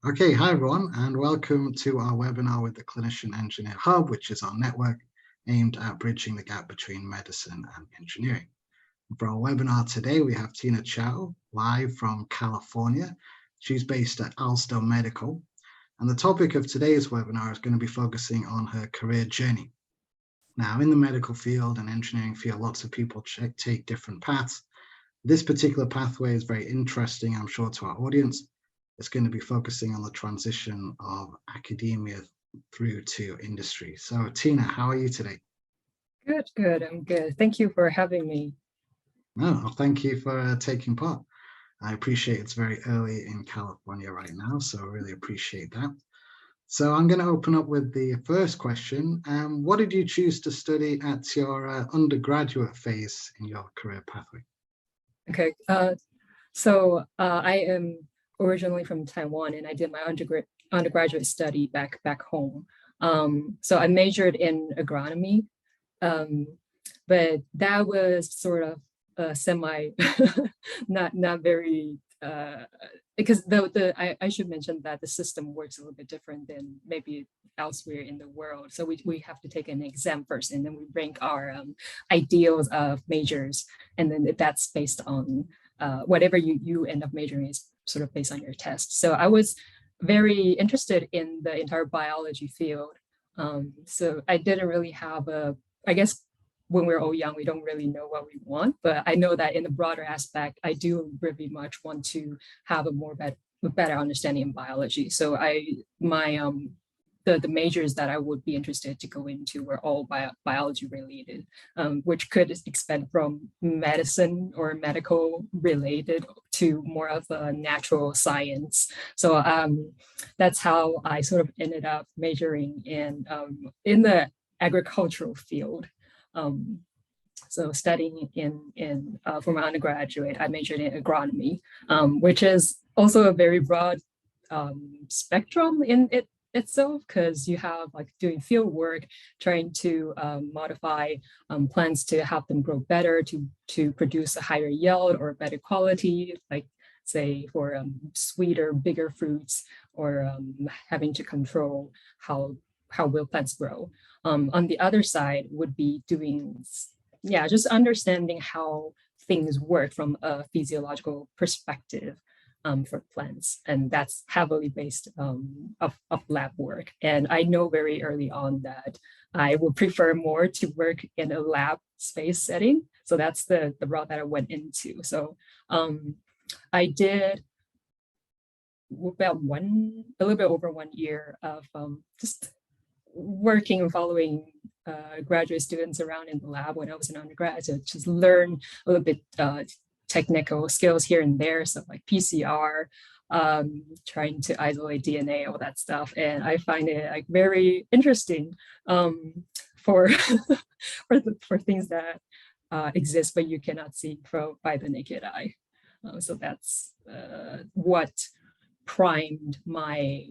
Okay, hi everyone, and welcome to our webinar with the Clinician Engineer Hub, which is our network aimed at bridging the gap between medicine and engineering. For our webinar today, we have Chou live from California. She's based at Owlstone Medical, and the topic of today's webinar is going to be focusing on her career journey. Now, in the medical field and engineering field, lots of people take different paths. This particular pathway is very interesting, I'm sure, to our audience. It's going to be focusing on the transition of academia through to industry. So Tina, how are you today? Good, I'm good. Thank you for having me. No, thank you for taking part. I appreciate it's very early in California right now, so I really appreciate that. So I'm going to open up with the first question. What did you choose to study at your undergraduate phase in your career pathway? Okay, so I am originally from Taiwan, and I did my undergraduate study back home. So I majored in agronomy, but that was sort of semi, not very. Because I should mention that the system works a little bit different than maybe elsewhere in the world. So we have to take an exam first, and then we rank our ideals of majors, and then that's based on whatever you end up majoring is sort of based on your test. So I was very interested in the entire biology field. So I didn't really have I guess when we're all young, we don't really know what we want, but I know that in the broader aspect, I do really much want to have a better understanding in biology. So the majors that I would be interested to go into were all biology related, which could expand from medicine or medical related to more of a natural science. So that's how I sort of ended up majoring in the agricultural field. So studying for my undergraduate, I majored in agronomy, which is also a very broad spectrum in itself, because you have like doing field work, trying to modify plants to help them grow better, to produce a higher yield or better quality, like say for sweeter, bigger fruits, or having to control how will plants grow. On the other side would be doing, just understanding how things work from a physiological perspective for plants. And that's heavily based of lab work. And I know very early on that I would prefer more to work in a lab space setting. So that's the route that I went into. So I did about a little bit over 1 year of just working and following graduate students around in the lab when I was an undergrad, to just learn a little bit technical skills here and there, stuff like PCR, trying to isolate DNA, all that stuff. And I find it like very interesting for for things that exist but you cannot see by the naked eye. So that's what primed my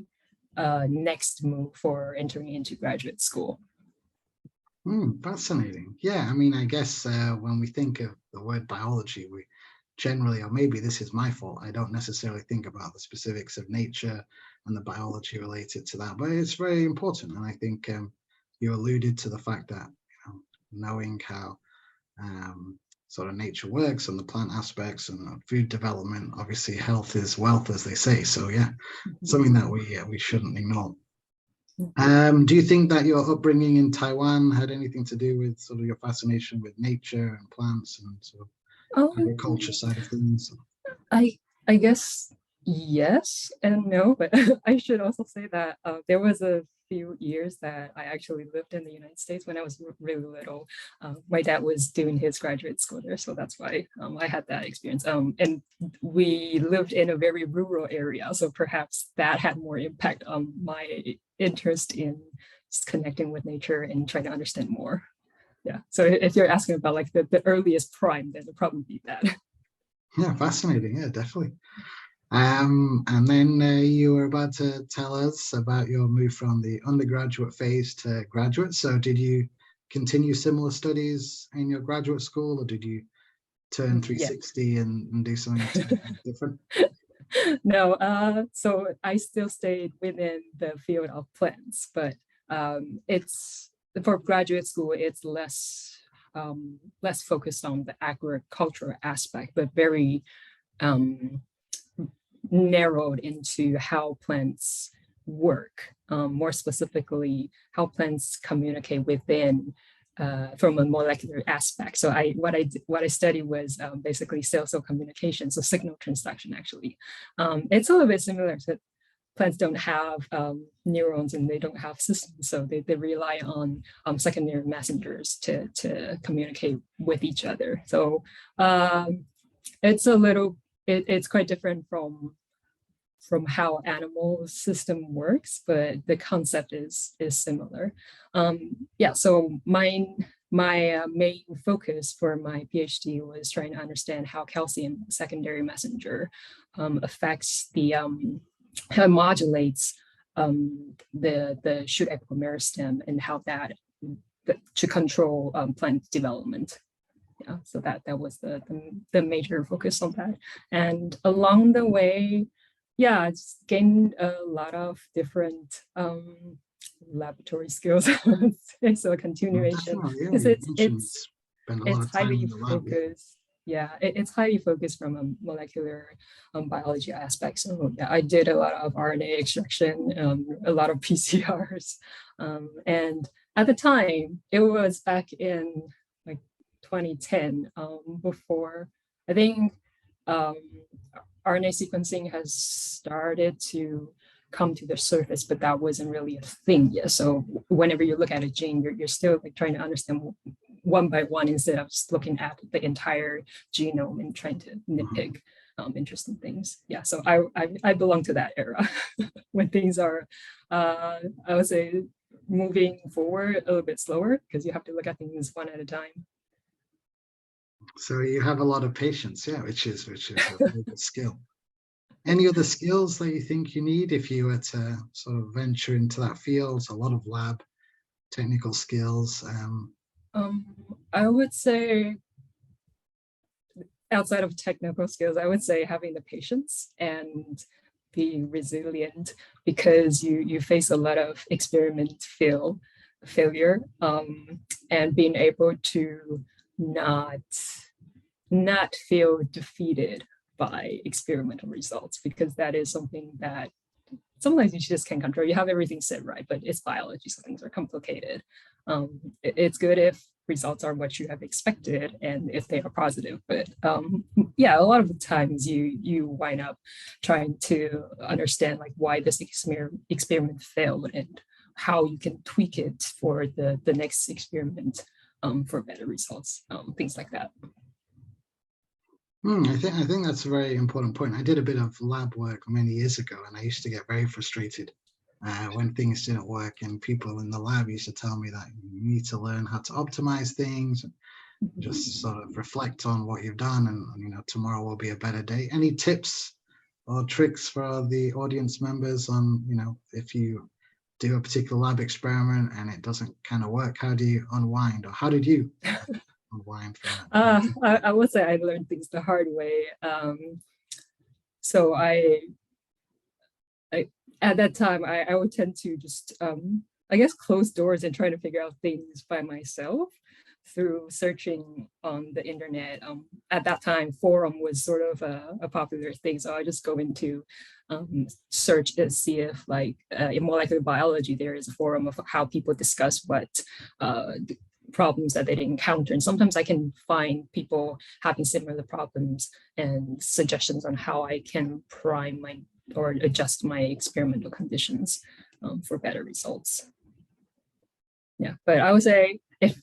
next move for entering into graduate school. Fascinating. Yeah, I mean, I guess when we think of the word biology, we generally, or maybe this is my fault, I don't necessarily think about the specifics of nature and the biology related to that, but it's very important. And I think you alluded to the fact that knowing how sort of nature works and the plant aspects and food development, obviously health is wealth, as they say. So yeah, something that we shouldn't ignore. Do you think that your upbringing in Taiwan had anything to do with sort of your fascination with nature and plants and sort of agriculture side of things? I guess yes and no, but I should also say that there was a few years that I actually lived in the United States when I was really little. My dad was doing his graduate school there, so that's why I had that experience. And we lived in a very rural area, so perhaps that had more impact on my interest in just connecting with nature and trying to understand more. Yeah, so if you're asking about like the earliest prime, then it'll probably be that. Yeah, fascinating. Yeah, definitely. And then you were about to tell us about your move from the undergraduate phase to graduate. So did you continue similar studies in your graduate school, or did you turn 360 and do something different? No, so I still stayed within the field of plants, but it's for graduate school, it's less focused on the agricultural aspect, but very um, narrowed into how plants work, more specifically, how plants communicate within from a molecular aspect. So what I studied was basically cell-cell communication, so signal transduction actually. It's a little bit similar to plants don't have neurons and they don't have systems, so they rely on secondary messengers to communicate with each other. So it's it's quite different from how animal system works, but the concept is similar. Yeah, so my main focus for my PhD was trying to understand how calcium secondary messenger affects how it modulates the shoot epimerystem and how that to control plant development. Yeah, so that was the major focus on that. And along the way, yeah, it's gained a lot of different laboratory skills. So a continuation because spend a lot it's of time highly in the lab. focused. Yeah, it's highly focused from a molecular biology aspect. So yeah, I did a lot of RNA extraction, a lot of PCRs, and at the time, it was back in like 2010, before I think RNA sequencing has started to come to the surface, but that wasn't really a thing yet. So whenever you look at a gene, you're still like trying to understand one by one instead of just looking at the entire genome and trying to nitpick interesting things. Yeah, so I belong to that era when things are, I would say, moving forward a little bit slower because you have to look at things one at a time. So you have a lot of patience, yeah, which is a very good skill. Any other skills that you think you need if you were to sort of venture into that field? A lot of lab technical skills. I would say outside of technical skills, I would say having the patience and being resilient because you face a lot of failure, and being able to not feel defeated by experimental results, because that is something that sometimes you just can't control. You have everything set right, but it's biology, so things are complicated. It's good if results are what you have expected and if they are positive, but yeah, a lot of the times you wind up trying to understand like why this experiment failed and how you can tweak it for the next experiment for better results, things like that. I think that's a very important point. I did a bit of lab work many years ago, and I used to get very frustrated when things didn't work, and people in the lab used to tell me that you need to learn how to optimize things, and just sort of reflect on what you've done, and tomorrow will be a better day. Any tips or tricks for the audience members on if you do a particular lab experiment and it doesn't kind of work, how do you unwind, or how did you unwind from that? I would say I learned things the hard way. So I at that time I would tend to just I guess close doors and try to figure out things by myself through searching on the internet. At that time, forum was sort of a popular thing, so I just go into search to see if like in molecular biology there is a forum of how people discuss what problems that they encounter, and sometimes I can find people having similar problems and suggestions on how I can prime my or adjust my experimental conditions for better results. Yeah, but I would say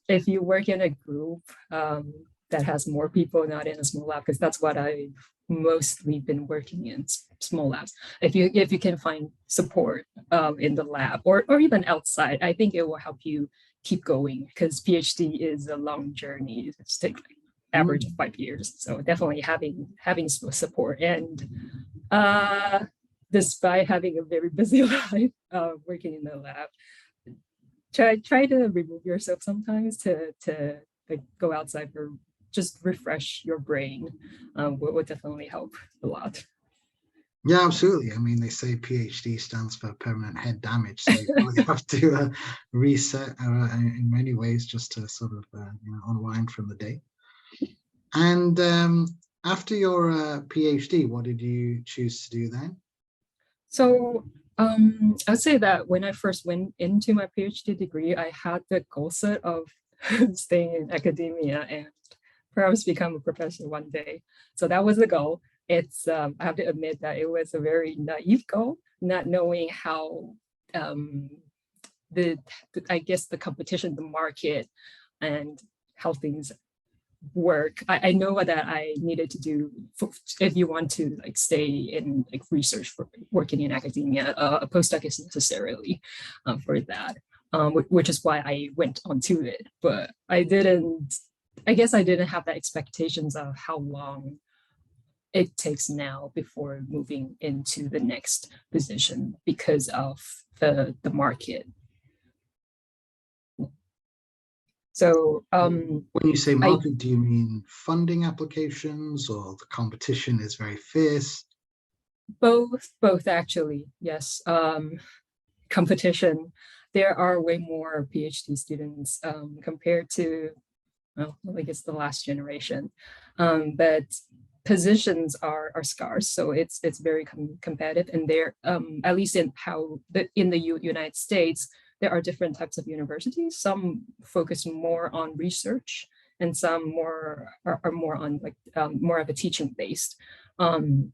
if you work in a group that has more people, not in a small lab, because that's what I've mostly been working in, small labs. If you can find support in the lab or even outside, I think it will help you keep going, because PhD is a long journey. It's take like average of 5 years. So definitely having support, and despite having a very busy life working in the lab, try to remove yourself sometimes to like go outside or just refresh your brain. Will definitely help a lot. Yeah, absolutely. I mean, they say PhD stands for permanent head damage, so you probably have to reset in many ways just to sort of unwind from the day. And after your PhD, what did you choose to do then? So I would say that when I first went into my PhD degree, I had the goal set of staying in academia and perhaps become a professor one day. So that was the goal. It's I have to admit that it was a very naive goal, not knowing how um, the I guess the competition, the market, and how things work. I know that I needed to do if you want to like stay in like research for working in academia, a postdoc is necessarily for that, which is why I went onto it. But I didn't. I guess I didn't have that expectations of how long it takes now before moving into the next position because of the market. So When you say I market, do you mean funding applications or the competition is very fierce? both actually, yes. Competition, there are way more PhD students compared to, well, I guess the last generation. But positions are scarce, so it's very competitive. And there, at least in in the United States, there are different types of universities. Some focus more on research, and some more are more on like more of a teaching based. Um,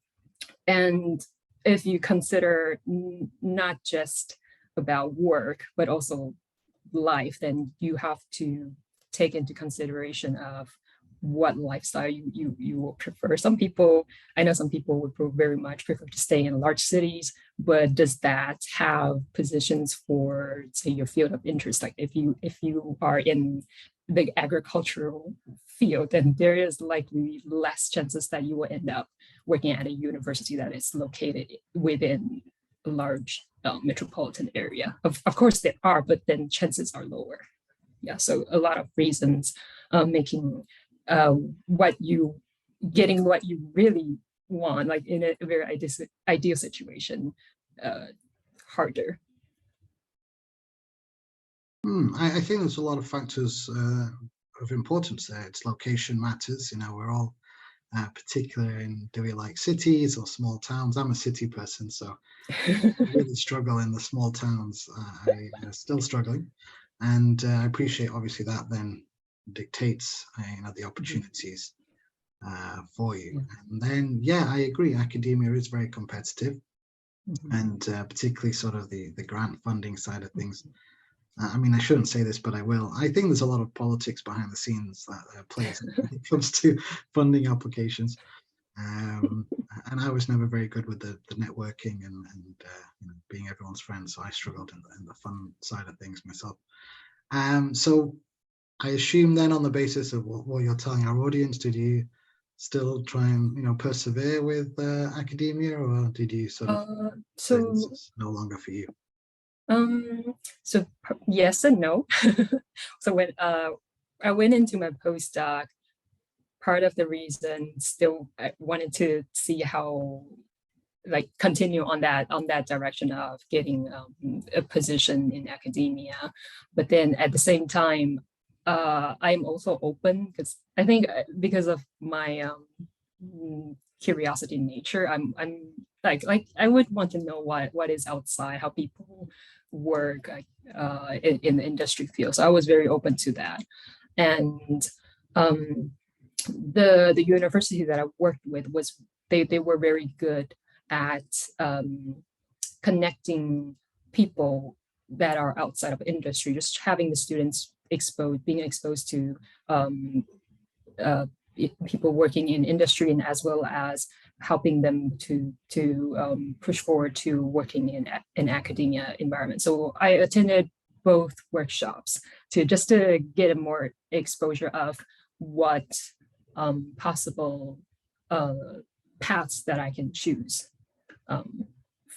and if you consider not just about work, but also life, then you have to take into consideration of what lifestyle you will prefer. Some people, I know some people would very much prefer to stay in large cities, but does that have positions for, say, your field of interest? Like if you are in the agricultural field, then there is likely less chances that you will end up working at a university that is located within a large metropolitan area. Of course there are, but then chances are lower. Yeah, so a lot of reasons making uh, what you getting what you really want, like in a very ideal situation, uh, harder. I think there's a lot of factors of importance there. It's location matters. We're all particular in, do we like cities or small towns? I'm a city person, so I really struggle in the small towns. I'm still struggling, and I appreciate obviously that then dictates the opportunities for you. And then I agree, academia is very competitive, and particularly sort of the grant funding side of things. I mean, I shouldn't say this, but I will. I think there's a lot of politics behind the scenes that plays when it comes to funding applications. And I was never very good with the networking and being everyone's friend, so I struggled in the fun side of things myself. So I assume then, on the basis of what you're telling our audience, did you still try and persevere with academia, or did you sort of say this So is no longer for you? Um, so yes and no. So when I went into my postdoc, part of the reason still I wanted to see how like continue on that direction of getting a position in academia, but then at the same time, I'm also open because I think because of my curiosity nature, I'm like I would want to know what is outside, how people work in the industry field. So I was very open to that, and um, the university that I worked with was they were very good at connecting people that are outside of industry, just having the students being exposed to uh, people working in industry, and as well as helping them to push forward to working in academia environment. So I attended both workshops to get a more exposure of what possible uh, paths that I can choose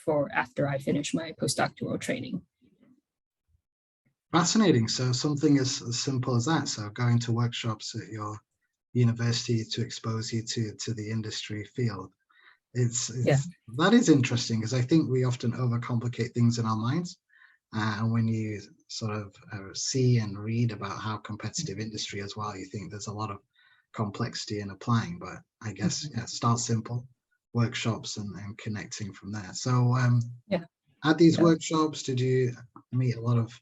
for after I finish my postdoctoral training. Fascinating. So something as simple as that. So going to workshops at your university to expose you to the industry field. Yeah. That is interesting, because I think we often overcomplicate things in our minds. And when you sort of see and read about how competitive industry as well, you think there's a lot of complexity in applying. But I guess, yeah, start simple, workshops, and connecting from there. So Yeah. at these Yeah. workshops, did you meet a lot of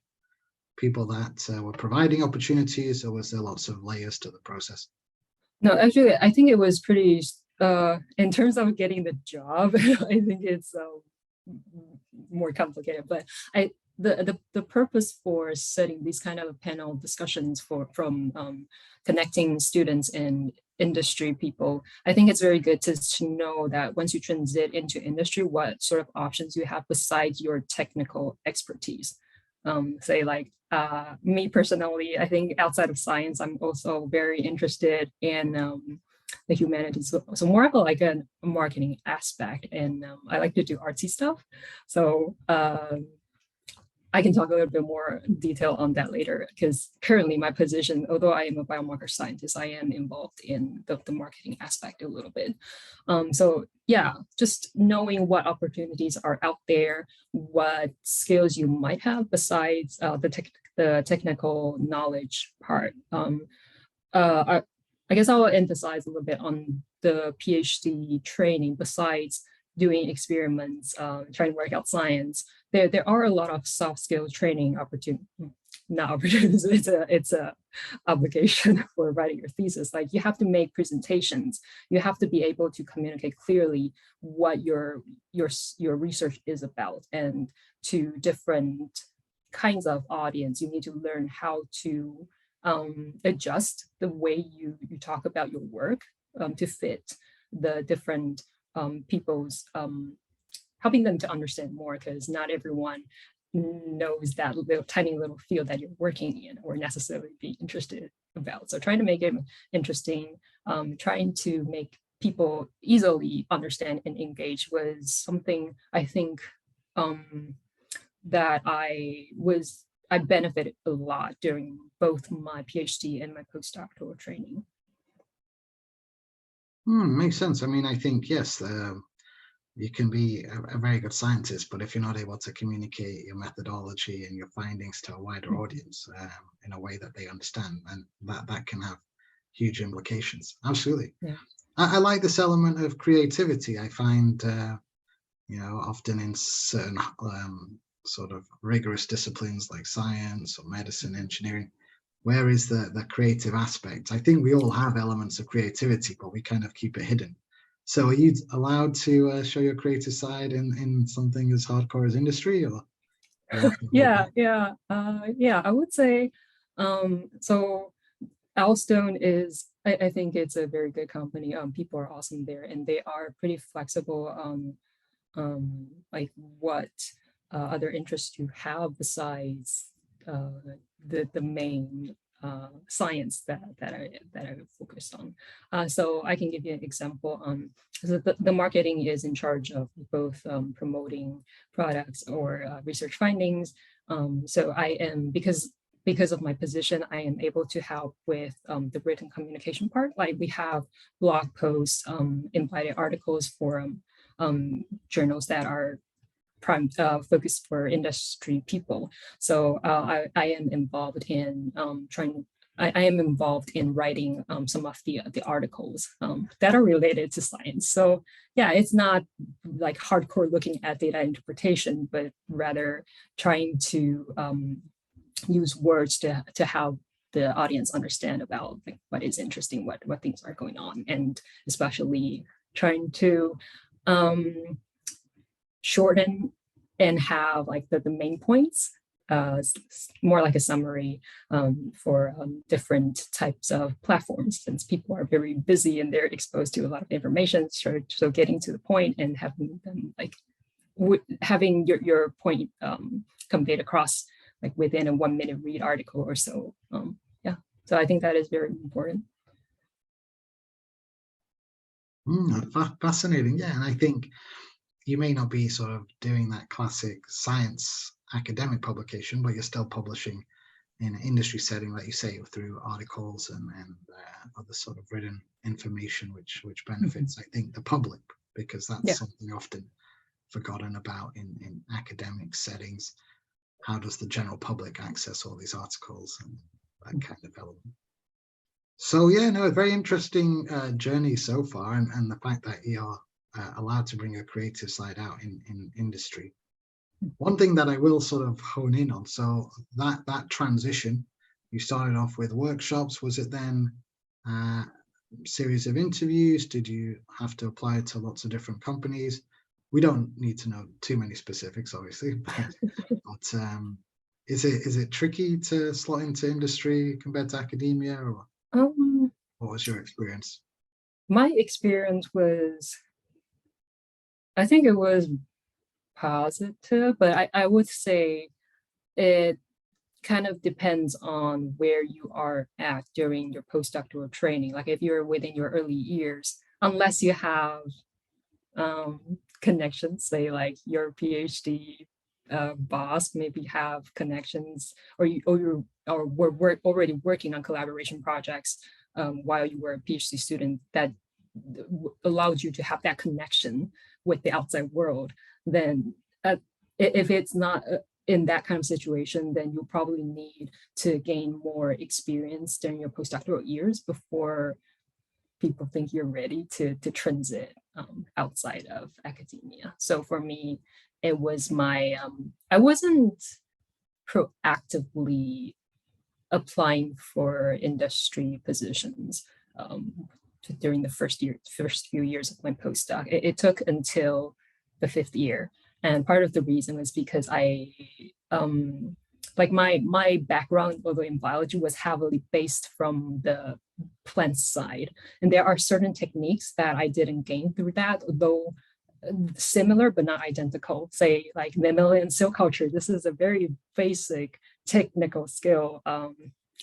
people that were providing opportunities, or was there lots of layers to the process? No, actually, I think it was pretty, in terms of getting the job, I think it's more complicated, but the purpose for setting these kind of panel discussions from connecting students and industry people, I think it's very good to know that once you transit into industry, what sort of options you have besides your technical expertise. Say like me personally, I think outside of science, I'm also very interested in the humanities. So more of like a marketing aspect, and I like to do artsy stuff. So I can talk a little bit more detail on that later, because currently my position, although I am a biomarker scientist, I am involved in the marketing aspect a little bit. So yeah, just knowing what opportunities are out there, what skills you might have besides the technical knowledge part. I guess I will emphasize a little bit on the PhD training. Besides doing experiments, trying to work out science, there are a lot of soft skills training opportunities. Not opportunities. It's a obligation for writing your thesis. Like, you have to make presentations. You have to be able to communicate clearly what your research is about, and to different kinds of audience. You need to learn how to adjust the way you talk about your work to fit the different people's, helping them to understand more, because not everyone knows that little tiny little field that you're working in or necessarily be interested about. So trying to make it interesting, trying to make people easily understand and engage was something I think that I benefited a lot during both my PhD and my postdoctoral training. Makes sense. I mean, I think, yes, you can be a very good scientist, but if you're not able to communicate your methodology and your findings to a wider audience in a way that they understand, then that can have huge implications. Absolutely. Yeah. I like this element of creativity. I find, often in certain sort of rigorous disciplines like science or medicine, engineering, where is the creative aspect? I think we all have elements of creativity, but we kind of keep it hidden. So are you allowed to show your creative side in something as hardcore as industry, or Yeah, I would say, so Owlstone is, I think it's a very good company. People are awesome there, and they are pretty flexible like what other interests you have besides the main science that I focused on. So I can give you an example. So the marketing is in charge of both promoting products or research findings. So I am, because of my position, I am able to help with the written communication part. Like, we have blog posts, invited articles for journals that are focused for industry people. So I am involved in I am involved in writing some of the articles that are related to science. So yeah, it's not like hardcore looking at data interpretation, but rather trying to use words to help the audience understand about like what is interesting, what things are going on, and especially trying to shorten and have like the main points, more like a summary for different types of platforms, since people are very busy and they're exposed to a lot of information. So getting to the point and having them like having your point conveyed across like within a 1 minute read article or so. Yeah, so I think that is very important. Fascinating. Yeah, and I think you may not be sort of doing that classic science academic publication, but you're still publishing in an industry setting, like you say, through articles and other sort of written information, which benefits, I think, the public because that's Yeah. something often forgotten about in academic settings. How does the general public access all these articles and that kind of element? So yeah, no, a very interesting journey so far, and the fact that you're allowed to bring a creative side out in industry. One thing that I will sort of hone in on, so that transition, you started off with workshops. Was it then a series of interviews? Did you have to apply to lots of different companies? We don't need to know too many specifics, obviously, but is it tricky to slot into industry compared to academia, or Um, what was your experience? my experience was, I think it was positive, but I would say it kind of depends on where you are at during your postdoctoral training. Like if you're within your early years, unless you have connections, say like your PhD boss maybe have connections, or you were already working on collaboration projects while you were a PhD student that allowed you to have that connection with the outside world. Then if it's not in that kind of situation, then you'll probably need to gain more experience during your postdoctoral years before people think you're ready to transit outside of academia. So for me, it was I wasn't proactively applying for industry positions during the first few years of my postdoc. It took until the fifth year. And part of the reason was because like my background, although in biology, was heavily based from the plant side. And there are certain techniques that I didn't gain through that, though similar but not identical. Say like mammalian cell culture. This is a very basic technical skill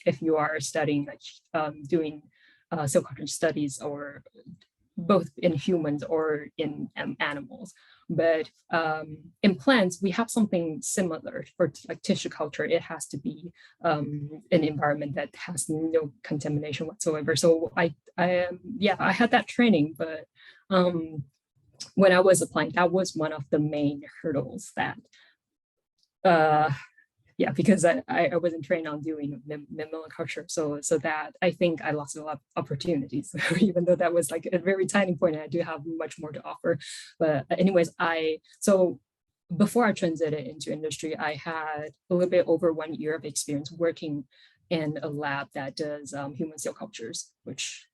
if you are studying like doing cell culture studies, or both in humans or in animals. But in plants, we have something similar for like tissue culture. It has to be an environment that has no contamination whatsoever. So I had that training, but when I was applying, that was one of the main hurdles that because I wasn't trained on doing mammalian culture. So that I think I lost a lot of opportunities, even though that was like a very tiny point and I do have much more to offer. But anyways, so before I transited into industry, I had a little bit over 1 year of experience working in a lab that does human cell cultures, which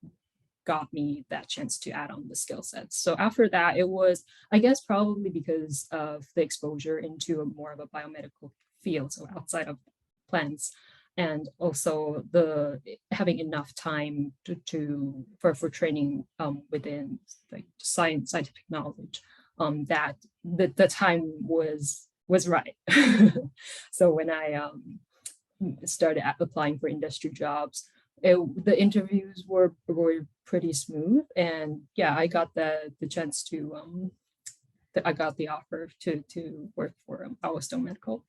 got me that chance to add on the skill sets. So after that, it was, I guess, probably because of the exposure into more of a biomedical field, so outside of plants, and also the having enough time for training within like scientific knowledge, that the time was right. So when I started applying for industry jobs, the interviews were pretty smooth, and yeah, I got the chance to I got the offer to work for Owlstone Medical.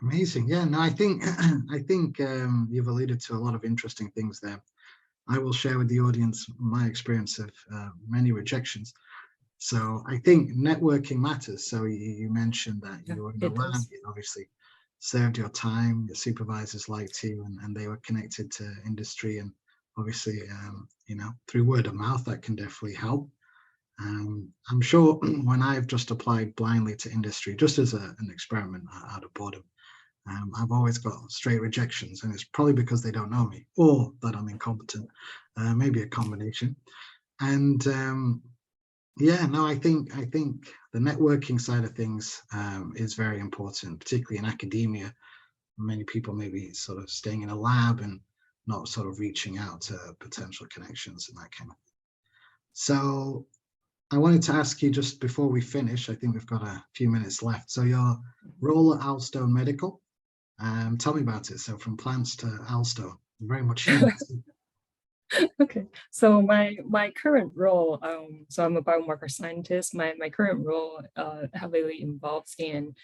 Amazing. Yeah, no, I think you've alluded to a lot of interesting things there. I will share with the audience my experience of many rejections. So I think networking matters. So you mentioned that you were in the lab, you obviously served your time, your supervisors liked you, and they were connected to industry, and obviously through word of mouth that can definitely help. I'm sure when I've just applied blindly to industry, just as an experiment out of boredom, I've always got straight rejections, and it's probably because they don't know me or that I'm incompetent, maybe a combination. And I think the networking side of things is very important, particularly in academia. Many people may be sort of staying in a lab and not sort of reaching out to potential connections and that kind of thing. So I wanted to ask you, just before we finish, I think we've got a few minutes left. So your role at Owlstone Medical, tell me about it. So from plants to Owlstone, very much human. Okay, so my current role, so I'm a biomarker scientist. My current role heavily involves in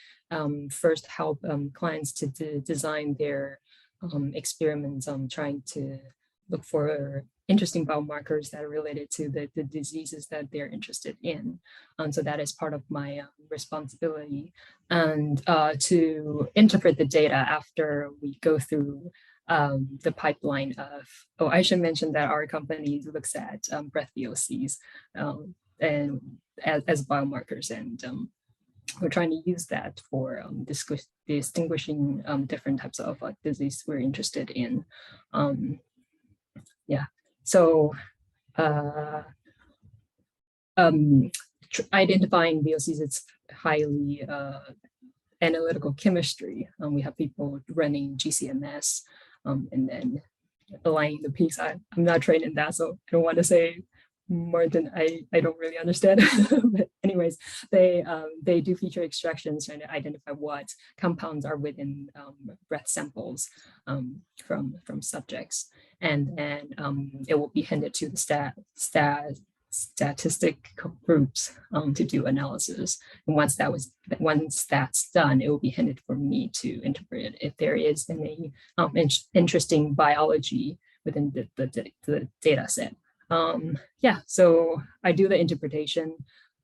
first help clients to design their experiments, trying to look for interesting biomarkers that are related to the diseases that they're interested in. So that is part of my responsibility. And to interpret the data after we go through the pipeline of, I should mention that our company looks at breath VOCs and as biomarkers, and we're trying to use that for distinguishing different types of disease we're interested in. Yeah, so identifying VOCs, it's highly analytical chemistry. We have people running GCMS and then aligning the peaks. I'm not trained in that, so I don't want to say more than I don't really understand. But anyways, they do feature extractions trying to identify what compounds are within breath samples from subjects, and then it will be handed to the statistic groups to do analysis. And once that's done, it will be handed for me to interpret if there is any interesting biology within the data set. Yeah, so I do the interpretation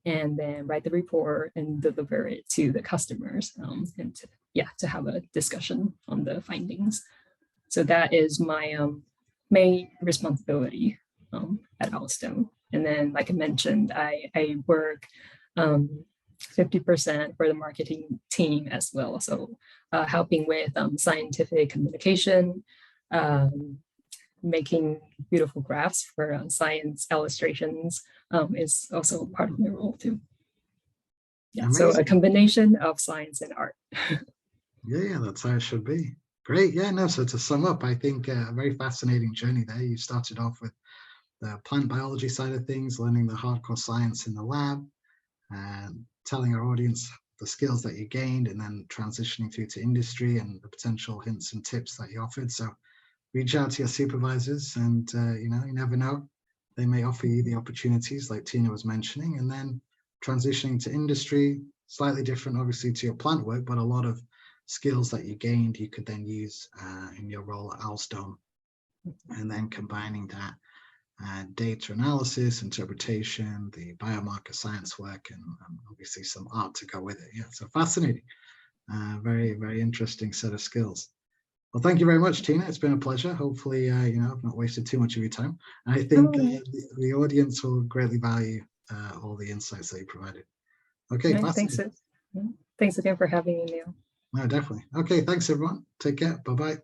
and then write the report and deliver it to the customers, and to have a discussion on the findings. So that is my main responsibility at Owlstone. And then, like I mentioned, I work 50% for the marketing team as well. So helping with scientific communication, making beautiful graphs for science illustrations is also part of my role too. Yeah, so a combination of science and art. Yeah, that's how it should be. Great. Yeah, no, so to sum up, I think a very fascinating journey there. You started off with the plant biology side of things, learning the hardcore science in the lab, and telling our audience the skills that you gained, and then transitioning through to industry and the potential hints and tips that you offered. So reach out to your supervisors, and you never know, they may offer you the opportunities like Tina was mentioning. And then transitioning to industry, slightly different obviously to your plant work, but a lot of skills that you gained you could then use in your role at Owlstone, and then combining that data analysis, interpretation, the biomarker science work, and obviously some art to go with it. Yeah, so fascinating. Very, very interesting set of skills. Well, thank you very much, Tina. It's been a pleasure. Hopefully, I've not wasted too much of your time. I think the audience will greatly value all the insights that you provided. Okay, thanks again for having me, Neel. No, definitely. Okay, thanks everyone. Take care. Bye-bye.